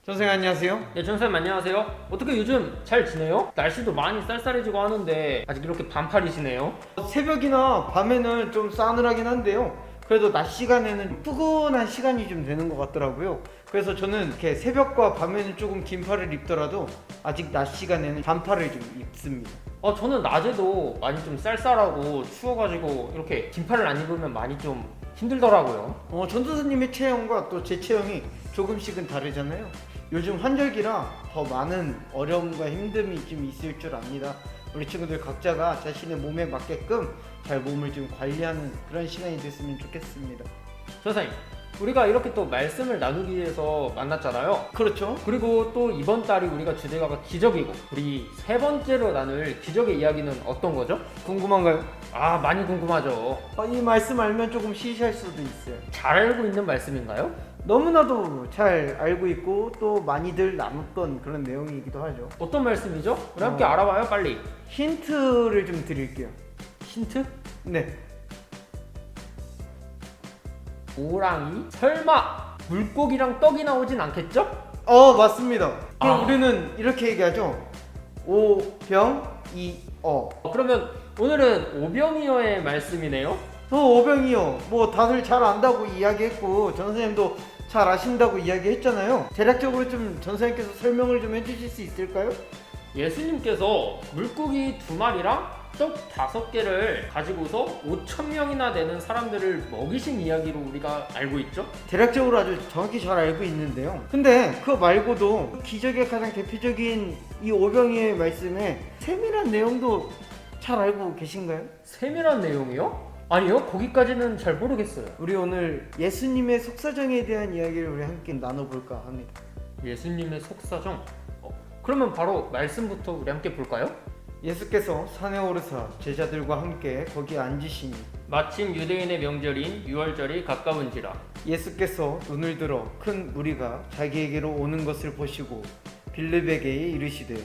선생님 안녕하세요. 네, 전사님 안녕하세요. 어떻게 요즘 잘 지내요? 날씨도 많이 쌀쌀해지고 하는데 아직 이렇게 반팔이시네요. 새벽이나 밤에는 좀 싸늘하긴 한데요. 그래도 낮 시간에는 푸근한 시간이 좀 되는 것 같더라고요. 그래서 저는 이렇게 새벽과 밤에는 조금 긴 팔을 입더라도 아직 낮 시간에는 반팔을 좀 입습니다. 저는 낮에도 많이 좀 쌀쌀하고 추워가지고 이렇게 긴팔을 안 입으면 많이 좀 힘들더라고요. 전도사님의 체형과 또 제 체형이 조금씩은 다르잖아요. 요즘 환절기라 더 많은 어려움과 힘듦이 좀 있을 줄 압니다. 우리 친구들 각자가 자신의 몸에 맞게끔 잘 몸을 좀 관리하는 그런 시간이 됐으면 좋겠습니다. 전사님, 우리가 이렇게 또 말씀을 나누기 위해서 만났잖아요. 그렇죠? 그리고 또 이번 달이 우리가 주제가 기적이고 우리 세 번째로 나눌 기적의 이야기는 어떤 거죠? 궁금한가요? 많이 궁금하죠. 이 말씀 알면 조금 시시할 수도 있어요. 잘 알고 있는 말씀인가요? 너무나도 잘 알고 있고 또 많이들 나눴던 그런 내용이기도 하죠. 어떤 말씀이죠? 우리 함께 알아봐요, 빨리. 힌트를 좀 드릴게요. 힌트? 네. 호랑이? 설마 물고기랑 떡이 나오진 않겠죠? 맞습니다. 그럼 아. 우리는 이렇게 얘기하죠. 오병이어. 그러면 오늘은 오병이어의 말씀이네요. 오병이어. 뭐 다들 잘 안다고 이야기했고 전 선생님도 잘 아신다고 이야기했잖아요. 대략적으로 좀 전 선생님께서 설명을 좀 해주실 수 있을까요? 예수님께서 물고기 2마리랑 떡 5개를 가지고서 5,000명이나 되는 사람들을 먹이신 이야기로 우리가 알고 있죠? 대략적으로 아주 정확히 잘 알고 있는데요. 근데 그거 말고도 기적의 가장 대표적인 이 오병이어의 말씀에 세밀한 내용도 잘 알고 계신가요? 세밀한 내용이요? 아니요, 거기까지는 잘 모르겠어요. 우리 오늘 예수님의 속사정에 대한 이야기를 우리 함께 나눠볼까 합니다. 예수님의 속사정? 그러면 바로 말씀부터 우리 함께 볼까요? 예수께서 산에 오르사 제자들과 함께 거기 앉으시니 마침 유대인의 명절인 유월절이 가까운지라. 예수께서 눈을 들어 큰 무리가 자기에게로 오는 것을 보시고 빌립에게 이르시되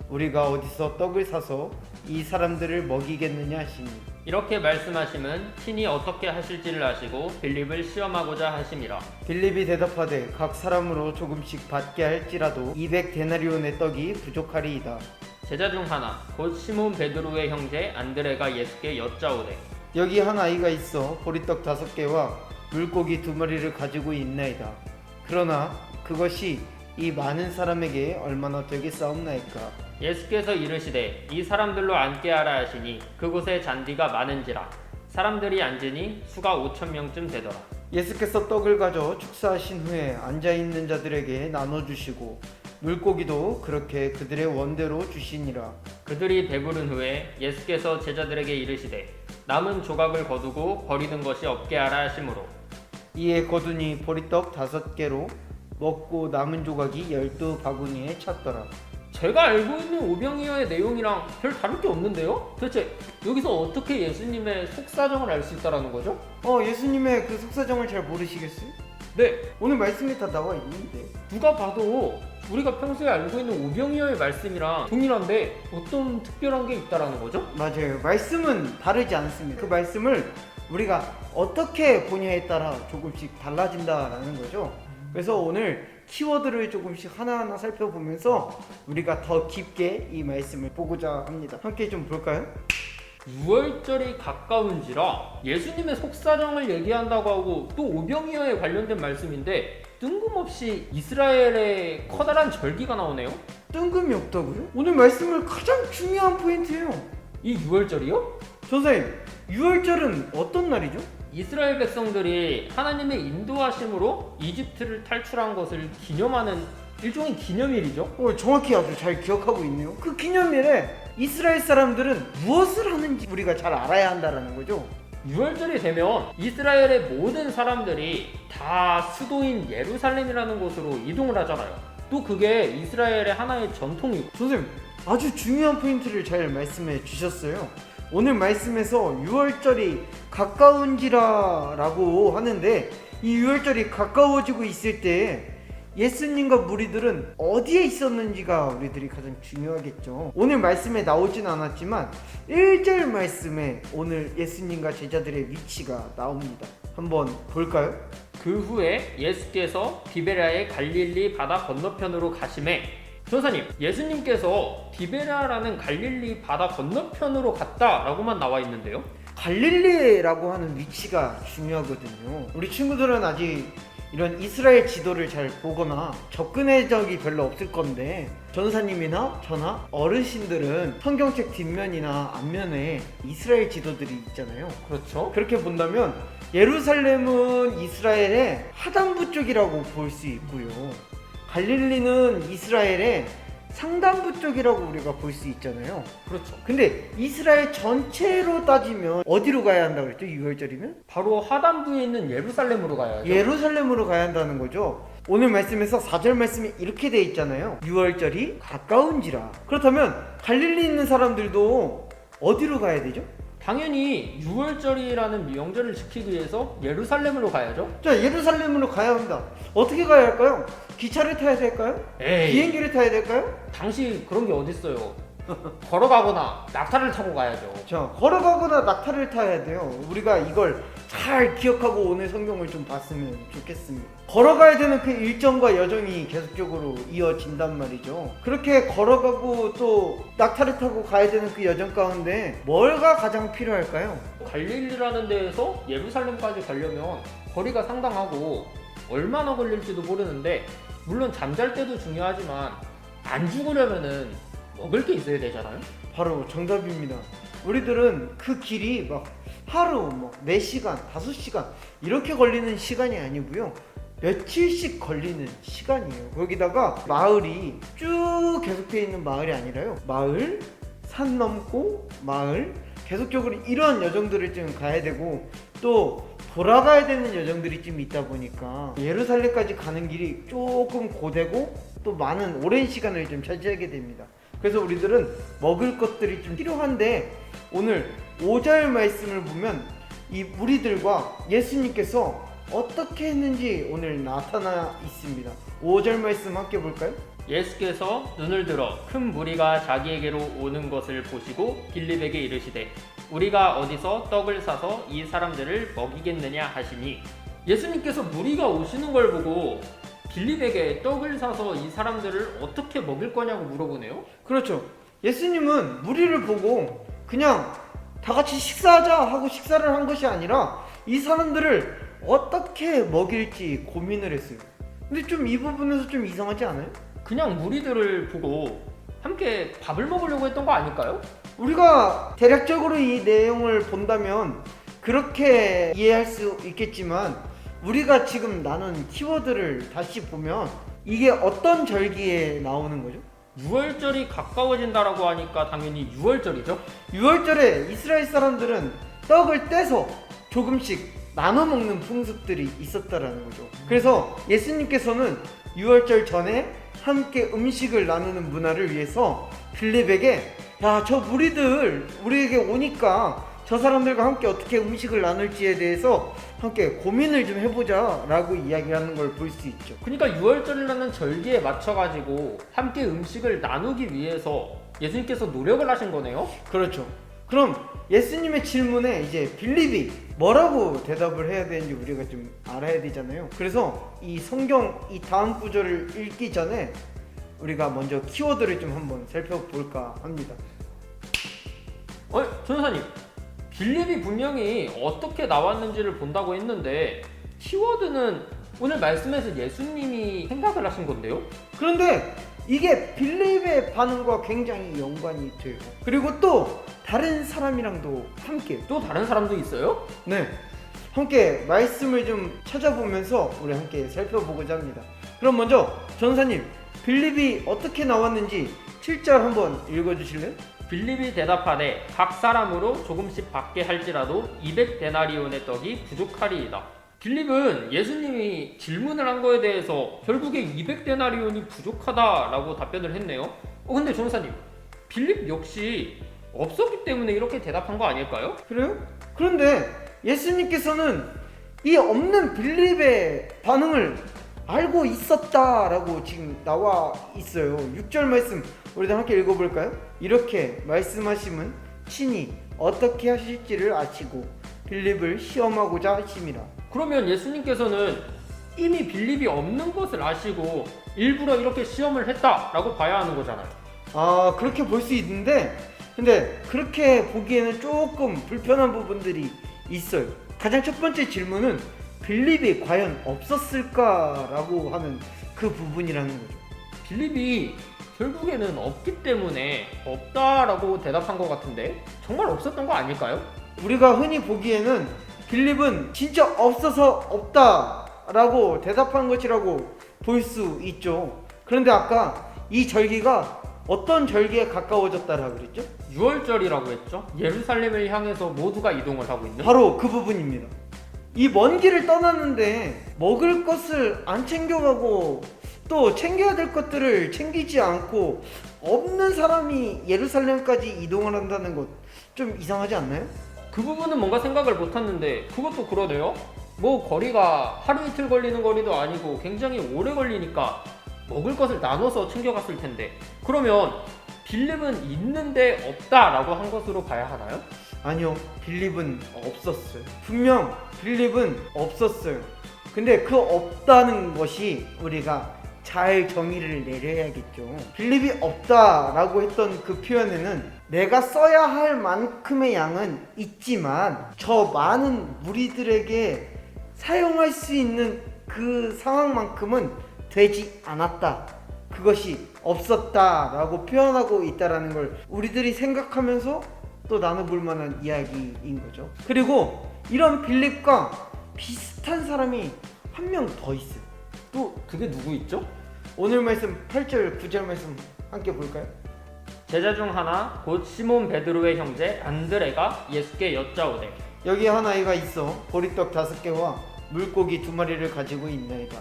우리가 어디서 떡을 사서 이 사람들을 먹이겠느냐 하시니 이렇게 말씀하심은 친히 어떻게 하실지를 아시고 빌립을 시험하고자 하심이라. 빌립이 대답하되 각 사람으로 조금씩 받게 할지라도 200데나리온의 떡이 부족하리이다. 제자 중 하나 곧 시몬 베드로의 형제 안드레가 예수께 여짜오되 여기 한 아이가 있어 보리떡 5개와 물고기 2마리를 가지고 있나이다. 그러나 그것이 이 많은 사람에게 얼마나 되겠사옵나이까. 예수께서 이르시되 이 사람들로 앉게 하라 하시니 그곳에 잔디가 많은지라. 사람들이 앉으니 수가 5,000명쯤 되더라. 예수께서 떡을 가져 축사하신 후에 앉아있는 자들에게 나눠주시고 물고기도 그렇게 그들의 원대로 주시니라. 그들이 배부른 후에 예수께서 제자들에게 이르시되 남은 조각을 거두고 버리는 것이 없게 하라 하시므로 이에 거두니 보리떡 5개로 먹고 남은 조각이 12바구니에 찼더라. 제가 알고 있는 오병이어의 내용이랑 별 다를 게 없는데요? 도대체 여기서 어떻게 예수님의 속사정을 알 수 있다는 거죠? 예수님의 그 속사정을 잘 모르시겠어요? 네, 오늘 말씀에 다 나와 있는데 누가 봐도 우리가 평소에 알고 있는 오병이어의 말씀이랑 동일한데 어떤 특별한 게 있다라는 거죠? 맞아요. 말씀은 다르지 않습니다. 그 말씀을 우리가 어떻게 보냐에 따라 조금씩 달라진다라는 거죠. 그래서 오늘 키워드를 조금씩 하나하나 살펴보면서 우리가 더 깊게 이 말씀을 보고자 합니다. 함께 좀 볼까요? 유월절이 가까운지라 예수님의 속사정을 얘기한다고 하고 또 오병이어에 관련된 말씀인데 뜬금없이 이스라엘의 커다란 절기가 나오네요. 뜬금이 없다고요? 오늘 말씀을 가장 중요한 포인트예요. 이 유월절이요? 선생님, 6월절은 어떤 날이죠? 이스라엘 백성들이 하나님의 인도하심으로 이집트를 탈출한 것을 기념하는 일종의 기념일이죠. 정확히 아주 잘 기억하고 있네요. 그 기념일에 이스라엘 사람들은 무엇을 하는지 우리가 잘 알아야 한다는 거죠. 6월절이 되면 이스라엘의 모든 사람들이 다 수도인 예루살렘이라는 곳으로 이동을 하잖아요. 또 그게 이스라엘의 하나의 전통이고. 선생님, 아주 중요한 포인트를 잘 말씀해 주셨어요. 오늘 말씀에서 6월절이 가까운지라 라고 하는데 이 6월절이 가까워지고 있을 때 예수님과 무리들은 어디에 있었는지가 우리들이 가장 중요하겠죠. 오늘 말씀에 나오진 않았지만 1절 말씀에 오늘 예수님과 제자들의 위치가 나옵니다. 한번 볼까요? 그 후에 예수께서 디베랴의 갈릴리 바다 건너편으로 가심에 전사님, 예수님께서 디베랴라는 갈릴리 바다 건너편으로 갔다라고만 나와 있는데요. 갈릴리라고 하는 위치가 중요하거든요. 우리 친구들은 아직 이런 이스라엘 지도를 잘 보거나 접근의 적이 별로 없을 건데 전사님이나 저나 어르신들은 성경책 뒷면이나 앞면에 이스라엘 지도들이 있잖아요. 그렇죠. 그렇게 본다면 예루살렘은 이스라엘의 하단부 쪽이라고 볼 수 있고요. 갈릴리는 이스라엘의 상단부 쪽이라고 우리가 볼 수 있잖아요. 그렇죠. 근데 이스라엘 전체로 따지면 어디로 가야 한다고 그랬죠? 6월절이면? 바로 하단부에 있는 예루살렘으로 가야죠. 예루살렘으로 가야 한다는 거죠. 오늘 말씀에서 4절 말씀이 이렇게 돼 있잖아요. 6월절이 가까운지라. 그렇다면 갈릴리 있는 사람들도 어디로 가야 되죠? 당연히 6월절이라는 명절을 지키기 위해서 예루살렘으로 가야죠. 자, 예루살렘으로 가야 합니다. 어떻게 가야 할까요? 기차를 타야 될까요? 에이, 비행기를 타야 될까요? 당시 그런 게 어딨어요. 걸어가거나 낙타를 타고 가야죠. 자, 걸어가거나 낙타를 타야 돼요. 우리가 이걸 잘 기억하고 오늘 성경을 좀 봤으면 좋겠습니다. 걸어가야 되는 그 일정과 여정이 계속적으로 이어진단 말이죠. 그렇게 걸어가고 또 낙타를 타고 가야 되는 그 여정 가운데 뭐가 가장 필요할까요? 갈릴리라는 데에서 예루살렘까지 가려면 거리가 상당하고 얼마나 걸릴지도 모르는데, 물론 잠잘 때도 중요하지만 안 죽으려면은 먹을 게 있어야 되잖아요. 바로 정답입니다. 우리들은 그 길이 막 하루 뭐 4시간, 5시간 이렇게 걸리는 시간이 아니고요. 며칠씩 걸리는 시간이에요. 거기다가 마을이 쭉 계속되어 있는 마을이 아니라요. 마을, 산 넘고 마을, 계속적으로 이런 여정들을 좀 가야 되고 또 돌아가야 되는 여정들이 좀 있다 보니까 예루살렘까지 가는 길이 조금 고되고 또 많은 오랜 시간을 좀 차지하게 됩니다. 그래서 우리들은 먹을 것들이 좀 필요한데 오늘 5절 말씀을 보면 이 무리들과 예수님께서 어떻게 했는지 오늘 나타나 있습니다. 5절 말씀 함께 볼까요? 예수께서 눈을 들어 큰 무리가 자기에게로 오는 것을 보시고 빌립에게 이르시되 우리가 어디서 떡을 사서 이 사람들을 먹이겠느냐 하시니, 예수님께서 무리가 오시는 걸 보고 빌립에게 떡을 사서 이 사람들을 어떻게 먹일 거냐고 물어보네요. 그렇죠. 예수님은 무리를 보고 그냥 다 같이 식사하자 하고 식사를 한 것이 아니라 이 사람들을 어떻게 먹일지 고민을 했어요. 근데 좀 이 부분에서 좀 이상하지 않아요? 그냥 무리들을 보고 함께 밥을 먹으려고 했던 거 아닐까요? 우리가 대략적으로 이 내용을 본다면 그렇게 이해할 수 있겠지만 우리가 지금 나눈 키워드를 다시 보면 이게 어떤 절기에 나오는 거죠? 6월절이 가까워진다라고 하니까 당연히 6월절이죠. 6월절에 이스라엘 사람들은 떡을 떼서 조금씩 나눠 먹는 풍습들이 있었다라는 거죠. 그래서 예수님께서는 6월절 전에 함께 음식을 나누는 문화를 위해서 빌립에게 야, 저 무리들 우리에게 오니까 저 사람들과 함께 어떻게 음식을 나눌지에 대해서 함께 고민을 좀 해보자 라고 이야기하는 걸 볼 수 있죠. 그러니까 6월절이라는 절기에 맞춰가지고 함께 음식을 나누기 위해서 예수님께서 노력을 하신 거네요. 그렇죠. 그럼 예수님의 질문에 이제 빌립이 뭐라고 대답을 해야 되는지 우리가 좀 알아야 되잖아요. 그래서 이 성경 이 다음 구절을 읽기 전에 우리가 먼저 키워드를 좀 한번 살펴볼까 합니다. 전사님, 빌립이 분명히 어떻게 나왔는지를 본다고 했는데 키워드는 오늘 말씀에서 예수님이 생각을 하신 건데요? 그런데 이게 빌립의 반응과 굉장히 연관이 돼요. 그리고 또 다른 사람이랑도 함께 또 다른 사람도 있어요? 네, 함께 말씀을 좀 찾아보면서 우리 함께 살펴보고자 합니다. 그럼 먼저 전사님, 빌립이 어떻게 나왔는지 7절 한번 읽어주실래요? 빌립이 대답하되 각 사람으로 조금씩 받게 할지라도 200데나리온의 떡이 부족하리이다. 빌립은 예수님이 질문을 한 거에 대해서 결국에 200데나리온이 부족하다라고 답변을 했네요. 근데 전사님, 빌립 역시 없었기 때문에 이렇게 대답한 거 아닐까요? 그래요? 그런데 예수님께서는 이 없는 빌립의 반응을 알고 있었다라고 지금 나와 있어요. 6절 말씀 우리도 함께 읽어볼까요? 이렇게 말씀하심은 친히 어떻게 하실지를 아시고 빌립을 시험하고자 하심이라. 그러면 예수님께서는 이미 빌립이 없는 것을 아시고 일부러 이렇게 시험을 했다라고 봐야 하는 거잖아요. 아, 그렇게 볼 수 있는데, 근데 그렇게 보기에는 조금 불편한 부분들이 있어요. 가장 첫 번째 질문은 빌립이 과연 없었을까라고 하는 그 부분이라는 거죠. 빌립이 결국에는 없기 때문에 없다라고 대답한 것 같은데 정말 없었던 거 아닐까요? 우리가 흔히 보기에는 빌립은 진짜 없어서 없다라고 대답한 것이라고 볼 수 있죠. 그런데 아까 이 절기가 어떤 절기에 가까워졌다라고 그랬죠? 유월절이라고 했죠. 예루살렘을 향해서 모두가 이동을 하고 있는. 바로 그 부분입니다. 이 먼 길을 떠났는데 먹을 것을 안 챙겨가고 또 챙겨야 될 것들을 챙기지 않고 없는 사람이 예루살렘까지 이동을 한다는 것 좀 이상하지 않나요? 그 부분은 뭔가 생각을 못했는데 그것도 그러네요. 뭐 거리가 하루 이틀 걸리는 거리도 아니고 굉장히 오래 걸리니까 먹을 것을 나눠서 챙겨갔을 텐데 그러면 빌립은 있는데 없다라고 한 것으로 봐야 하나요? 아니요, 빌립은 없었어요. 분명 빌립은 없었어요. 근데 그 없다는 것이 우리가 잘 정의를 내려야겠죠. 빌립이 없다라고 했던 그 표현에는 내가 써야 할 만큼의 양은 있지만 저 많은 무리들에게 사용할 수 있는 그 상황만큼은 되지 않았다. 그것이 없었다라고 표현하고 있다라는 걸 우리들이 생각하면서 또 나눠볼 만한 이야기인 거죠. 그리고 이런 빌립과 비슷한 사람이 한 명 더 있어요. 또 그게 누구 있죠? 오늘 말씀 8절 9절 말씀 함께 볼까요? 제자 중 하나 곧 시몬 베드로의 형제 안드레가 예수께 여짜오되 여기 한 아이가 있어 보리떡 5개와 물고기 2마리를 가지고 있나이다.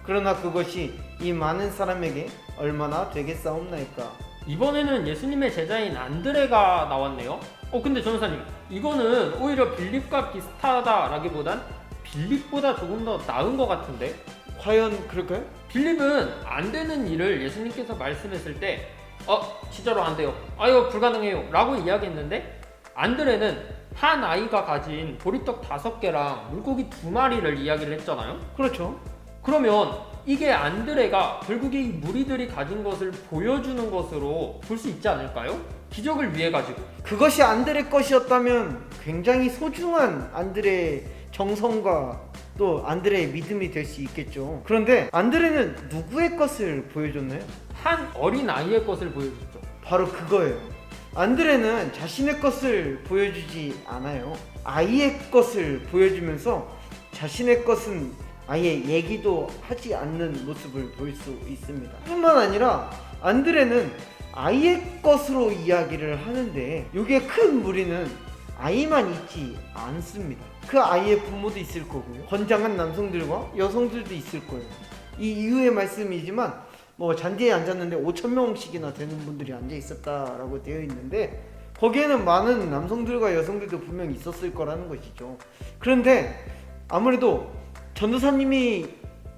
그러나 그것이 이 많은 사람에게 얼마나 되겠사옵나이까. 이번에는 예수님의 제자인 안드레가 나왔네요. 근데 전사님 이거는 오히려 빌립과 비슷하다라기보단 빌립보다 조금 더 나은 것 같은데 과연 그럴까요? 빌립은 안 되는 일을 예수님께서 말씀했을 때 진짜로 안 돼요. 아유 불가능해요 라고 이야기했는데 안드레는 한 아이가 가진 보리떡 5개랑 물고기 2마리를 이야기를 했잖아요. 그렇죠. 그러면 이게 안드레가 결국에 이 무리들이 가진 것을 보여주는 것으로 볼 수 있지 않을까요? 기적을 위해 가지고. 그것이 안드레 것이었다면 굉장히 소중한 안드레의 정성과 또 안드레의 믿음이 될 수 있겠죠. 그런데 안드레는 누구의 것을 보여줬나요? 한 어린 아이의 것을 보여줬죠. 바로 그거예요. 안드레는 자신의 것을 보여주지 않아요. 아이의 것을 보여주면서 자신의 것은 아예 얘기도 하지 않는 모습을 볼 수 있습니다. 뿐만 아니라 안드레는 아이의 것으로 이야기를 하는데 이게 큰 무리는 아이만 있지 않습니다. 그 아이의 부모도 있을 거고요. 건장한 남성들과 여성들도 있을 거예요. 이 이후의 말씀이지만 뭐 잔디에 앉았는데 5,000명씩이나 되는 분들이 앉아 있었다라고 되어 있는데 거기에는 많은 남성들과 여성들도 분명히 있었을 거라는 것이죠. 그런데 아무래도 전도사님이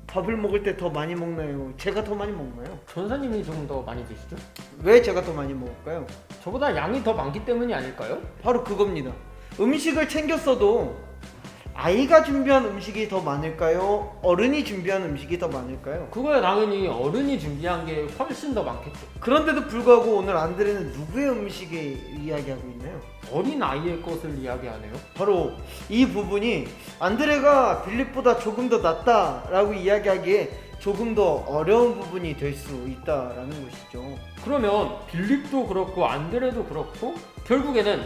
밥을 먹을 때 더 많이 먹나요? 제가 더 많이 먹나요? 전사님이 좀 더 많이 드시죠? 왜 제가 더 많이 먹을까요? 저보다 양이 더 많기 때문이 아닐까요? 바로 그겁니다. 음식을 챙겼어도 아이가 준비한 음식이 더 많을까요? 어른이 준비한 음식이 더 많을까요? 그거야 당연히 어른이 준비한 게 훨씬 더 많겠죠. 그런데도 불구하고 오늘 안드레는 누구의 음식을 이야기하고 있나요? 어린 아이의 것을 이야기하네요. 바로 이 부분이 안드레가 빌립보다 조금 더 낫다라고 이야기하기에 조금 더 어려운 부분이 될 수 있다라는 것이죠. 그러면 빌립도 그렇고 안드레도 그렇고 결국에는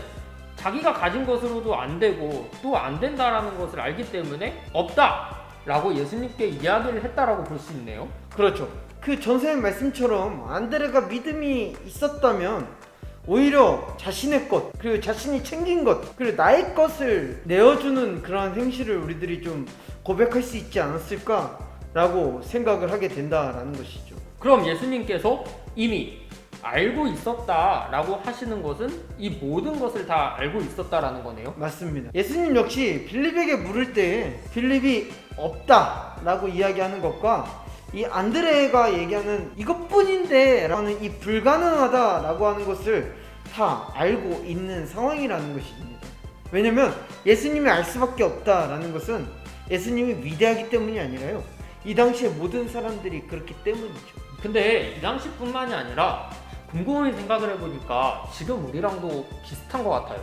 자기가 가진 것으로도 안 되고 또 안 된다라는 것을 알기 때문에 없다라고 예수님께 이야기를 했다라고 볼 수 있네요. 그렇죠. 그 전생의 말씀처럼 안드레가 믿음이 있었다면 오히려 자신의 것 그리고 자신이 챙긴 것 그리고 나의 것을 내어주는 그런 행실을 우리들이 좀 고백할 수 있지 않았을까라고 생각을 하게 된다라는 것이죠. 그럼 예수님께서 이미 알고 있었다라고 하시는 것은 이 모든 것을 다 알고 있었다라는 거네요. 맞습니다. 예수님 역시 빌립에게 물을 때 빌립이 없다라고 이야기하는 것과 이 안드레가 얘기하는 이것뿐인데 라는 이 불가능하다라고 하는 것을 다 알고 있는 상황이라는 것입니다. 왜냐면 예수님이 알 수밖에 없다라는 것은 예수님이 위대하기 때문이 아니라요. 이 당시에 모든 사람들이 그렇기 때문이죠. 근데 이 당시뿐만이 아니라 곰곰이 생각을 해보니까 지금 우리랑도 비슷한 것 같아요.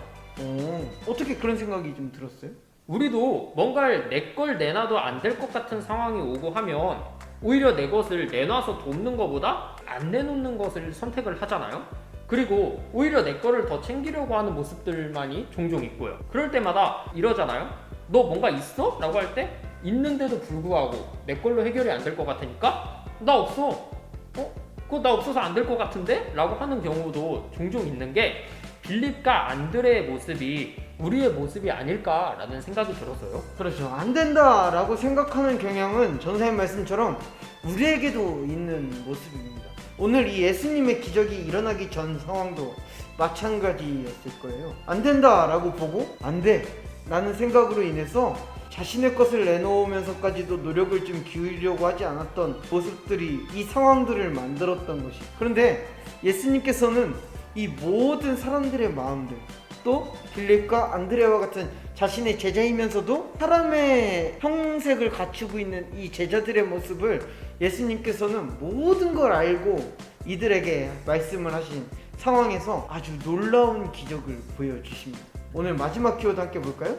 어떻게 그런 생각이 좀 들었어요? 우리도 뭔가를 내 걸 내놔도 안 될 것 같은 상황이 오고 하면 오히려 내 것을 내놔서 돕는 것보다 안 내놓는 것을 선택을 하잖아요. 그리고 오히려 내 거를 더 챙기려고 하는 모습들만이 종종 있고요. 그럴 때마다 이러잖아요. 너 뭔가 있어? 라고 할 때 있는데도 불구하고 내 걸로 해결이 안 될 것 같으니까 나 없어. 그거 나 없어서 안 될 것 같은데? 라고 하는 경우도 종종 있는 게 빌립과 안드레의 모습이 우리의 모습이 아닐까라는 생각이 들었어요. 그렇죠. 안 된다라고 생각하는 경향은 전사님 말씀처럼 우리에게도 있는 모습입니다. 오늘 이 예수님의 기적이 일어나기 전 상황도 마찬가지였을 거예요. 안 된다라고 보고 안 돼 라는 생각으로 인해서 자신의 것을 내놓으면서까지도 노력을 좀 기울이려고 하지 않았던 모습들이 이 상황들을 만들었던 것이. 그런데 예수님께서는 이 모든 사람들의 마음들, 또 빌립과 안드레와 같은 자신의 제자이면서도 사람의 형색을 갖추고 있는 이 제자들의 모습을 예수님께서는 모든 걸 알고 이들에게 말씀을 하신 상황에서 아주 놀라운 기적을 보여주십니다. 오늘 마지막 키워드 함께 볼까요?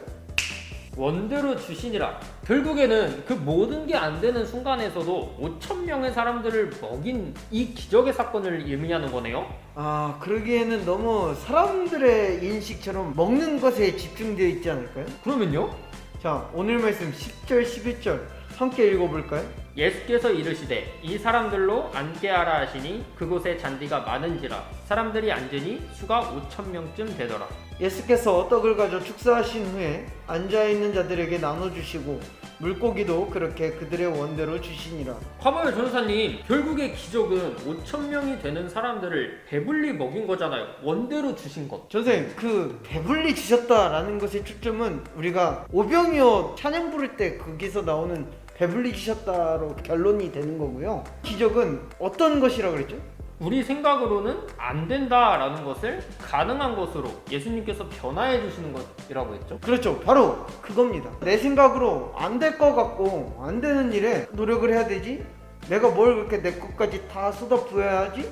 원대로 주시니라. 결국에는 그 모든 게 안 되는 순간에서도 5천 명의 사람들을 먹인 이 기적의 사건을 의미하는 거네요. 그러기에는 너무 사람들의 인식처럼 먹는 것에 집중되어 있지 않을까요? 그러면요? 자, 오늘 말씀 10절 11절 함께 읽어볼까요? 예수께서 이르시되 이 사람들로 앉게 하라 하시니 그곳에 잔디가 많은지라 사람들이 앉으니 수가 5천 명쯤 되더라. 예수께서 떡을 가져 축사하신 후에 앉아있는 자들에게 나눠주시고 물고기도 그렇게 그들의 원대로 주시니라. 봐봐요 전사님, 결국에 기적은 5천 명이 되는 사람들을 배불리 먹인 거잖아요. 원대로 주신 것. 선생님, 그 배불리 주셨다라는 것의 초점은 우리가 오병이어 찬양 부를 때 거기서 나오는 배불리 주셨다로 결론이 되는 거고요. 기적은 어떤 것이라고 그랬죠? 우리 생각으로는 안 된다라는 것을 가능한 것으로 예수님께서 변화해 주시는 것이라고 했죠. 그렇죠. 바로 그겁니다. 내 생각으로 안 될 것 같고 안 되는 일에 노력을 해야 되지? 내가 뭘 그렇게 내 것까지 다 쏟아부어야 하지?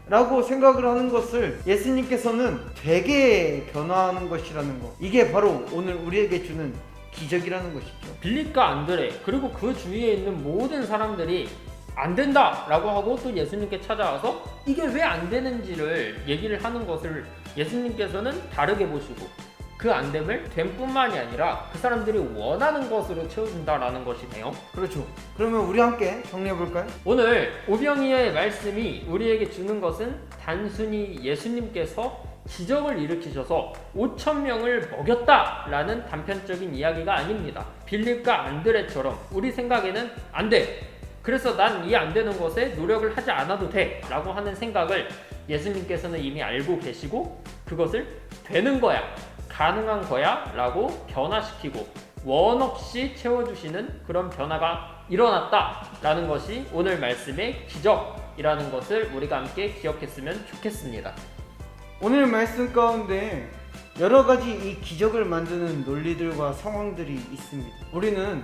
라고 생각을 하는 것을 예수님께서는 되게 변화하는 것이라는 거. 이게 바로 오늘 우리에게 주는 기적이라는 것이죠. 빌립과 안드레 그리고 그 주위에 있는 모든 사람들이 안 된다 라고 하고 또 예수님께 찾아와서 이게 왜 안 되는지를 얘기를 하는 것을 예수님께서는 다르게 보시고 그 안 됨을 됨뿐만이 아니라 그 사람들이 원하는 것으로 채워준다라는 것이네요. 그렇죠. 그러면 우리 함께 정리해 볼까요? 오늘 오병이어의 말씀이 우리에게 주는 것은 단순히 예수님께서 기적을 일으키셔서 5천 명을 먹였다라는 단편적인 이야기가 아닙니다. 빌립과 안드레처럼 우리 생각에는 안 돼. 그래서 난 이 안 되는 것에 노력을 하지 않아도 돼 라고 하는 생각을 예수님께서는 이미 알고 계시고 그것을 되는 거야, 가능한 거야 라고 변화시키고 원 없이 채워주시는 그런 변화가 일어났다 라는 것이 오늘 말씀의 기적이라는 것을 우리가 함께 기억했으면 좋겠습니다. 오늘 말씀 가운데 여러 가지 이 기적을 만드는 논리들과 상황들이 있습니다. 우리는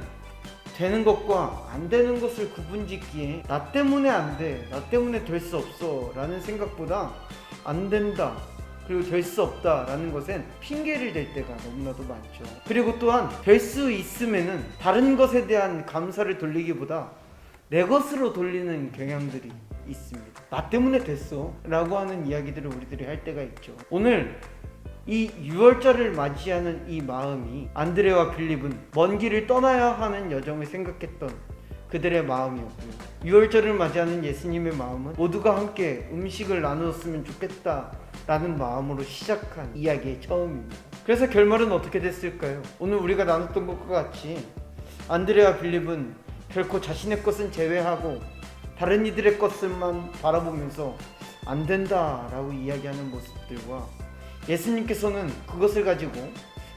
되는 것과 안 되는 것을 구분짓기에 나 때문에 안 돼, 나 때문에 될 수 없어 라는 생각보다 안 된다, 그리고 될 수 없다 라는 것엔 핑계를 댈 때가 너무나도 많죠. 그리고 또한 될 수 있으면은 다른 것에 대한 감사를 돌리기보다 내 것으로 돌리는 경향들이 있습니다. 나 때문에 됐어 라고 하는 이야기들을 우리들이 할 때가 있죠. 오늘 이 6월절을 맞이하는 이 마음이 안드레와 빌립은 먼 길을 떠나야 하는 여정을 생각했던 그들의 마음이었고요. 6월절을 맞이하는 예수님의 마음은 모두가 함께 음식을 나누었으면 좋겠다 라는 마음으로 시작한 이야기의 처음입니다. 그래서 결말은 어떻게 됐을까요? 오늘 우리가 나눴던 것과 같이 안드레와 빌립은 결코 자신의 것은 제외하고 다른 이들의 것을만 바라보면서 안 된다 라고 이야기하는 모습들과 예수님께서는 그것을 가지고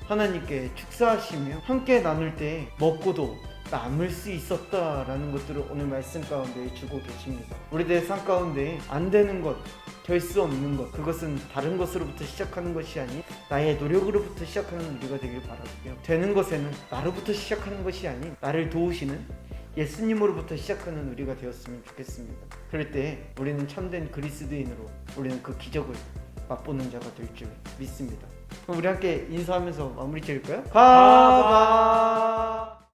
하나님께 축사하시며 함께 나눌 때 먹고도 남을 수 있었다라는 것들을 오늘 말씀 가운데 주고 계십니다. 우리들의 삶 가운데 안 되는 것, 될 수 없는 것, 그것은 다른 것으로부터 시작하는 것이 아닌 나의 노력으로부터 시작하는 우리가 되길 바라고요. 되는 것에는 나로부터 시작하는 것이 아닌 나를 도우시는 예수님으로부터 시작하는 우리가 되었으면 좋겠습니다. 그럴 때 우리는 참된 그리스도인으로 우리는 그 기적을 맛보는 자가 될 줄 믿습니다. 그럼 우리 함께 인사하면서 마무리 지을까요? 바바